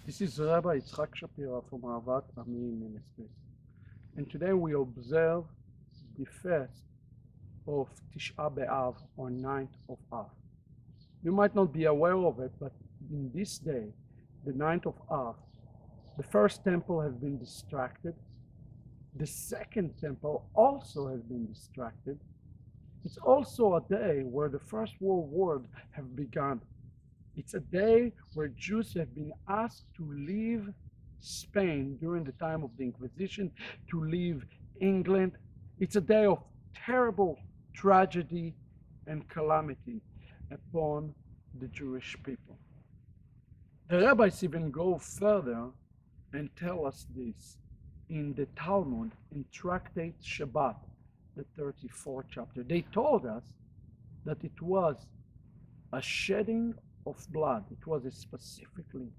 This is Rabbi Yitzchak Shapira from Ahavat Ami Ministries, and today we observe the first of Tisha B'Av, or 9th of Av. You might not be aware of it, but in this day, the 9th of Av, the first temple has been distracted. The second temple also has been distracted. It's also a day where the First World War have begun. It's a day where Jews have been asked to leave Spain during the time of the Inquisition, to leave England. It's a day of terrible tragedy and calamity upon the Jewish people. The rabbis even go further and tell us this in the Talmud, in Tractate Shabbat, the 34th chapter. They told us that it was a shedding of blood. It was a specifically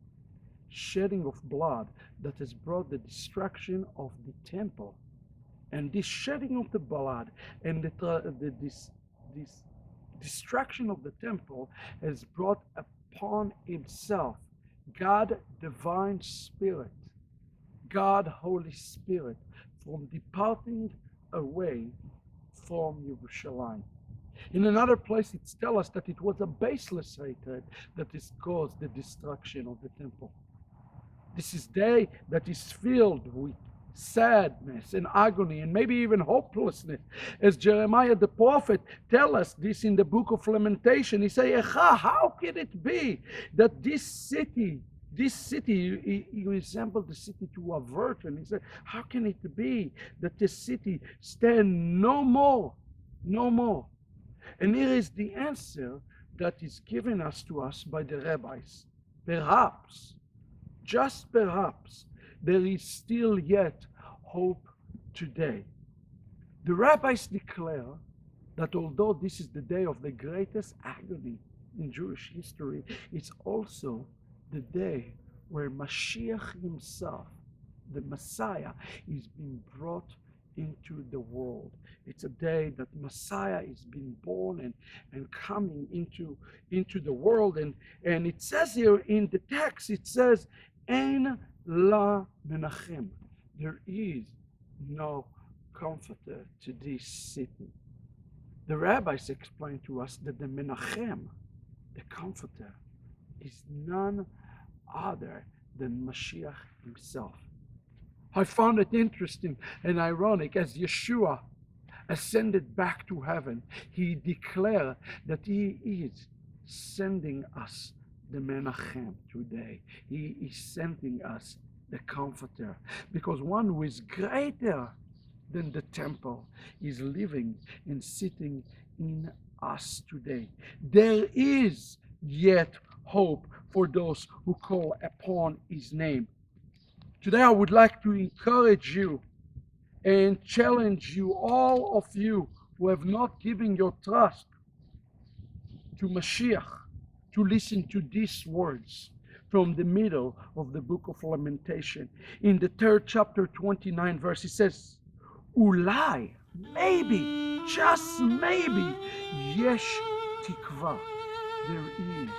shedding of blood that has brought the destruction of the temple. And this shedding of the blood and this destruction of the temple has brought upon himself God, divine spirit, God, Holy Spirit, from departing away from Yerushalayim. In another place, it tells us that it was a baseless hatred that has caused the destruction of the temple. This is a day that is filled with sadness and agony and maybe even hopelessness. As Jeremiah the prophet tells us this in the book of Lamentation, he says, how can it be that this city, he resembled the city to a virgin. He said, how can it be that this city stand no more? And here is the answer that is given to us by the rabbis. Perhaps, just perhaps, there is still yet hope today. The rabbis declare that although this is the day of the greatest agony in Jewish history, it's also the day where Mashiach himself, the Messiah, is being brought into the world. It's a day that Messiah is being born and coming into the world. And it says here in the text, it says, Ein la menachem. There is no comforter to this city. The rabbis explain to us that the menachem, the comforter, is none other than Mashiach himself. I found it interesting and ironic as Yeshua ascended back to heaven, he declared that he is sending us the Menachem today. He is sending us the Comforter, because one who is greater than the temple is living and sitting in us today. There is yet hope for those who call upon his name. Today I would like to encourage you and challenge you, all of you who have not given your trust to Mashiach, to listen to these words from the middle of the book of Lamentation. In the 3rd chapter, 29 verse, it says, Ulai, maybe, just maybe, yesh tikva, there is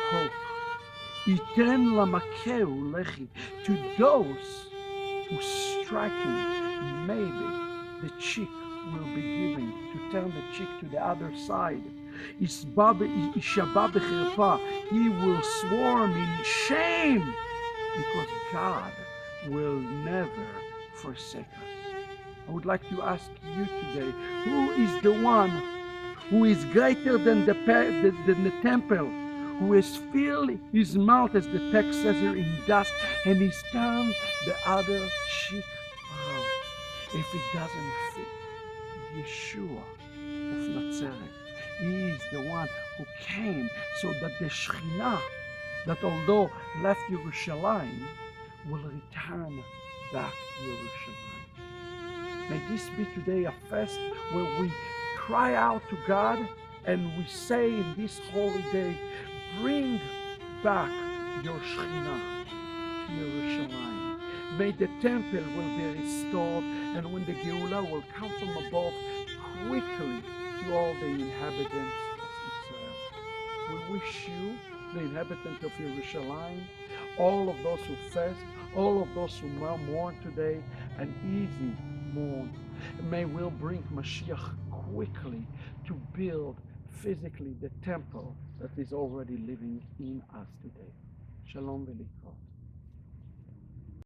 hope. Iten lamakeu lechi, to those who striking, maybe the cheek will be given, to turn the cheek to the other side. Ishabah b'chirpa, he will swarm in shame, because God will never forsake us. I would like to ask you today, who is the one who is greater than the temple, who has filled his mouth, as the text says here, in dust, and he's turned the other cheek around? If it doesn't fit, Yeshua of Nazareth, he is the one who came so that the Shekhinah, that although left Yerushalayim, will return back to Yerushalayim. May this be today a fest where we cry out to God and we say in this holy day, bring back your Shekhinah to Yerushalayim. May the temple will be restored, and when the Geulah will come from above quickly to all the inhabitants of Israel. We wish you, the inhabitants of Yerushalayim, all of those who fast, all of those who mourn today, an easy mourn. May we'll bring Mashiach quickly to build physically the temple that is already living in us today. Shalom v'likra.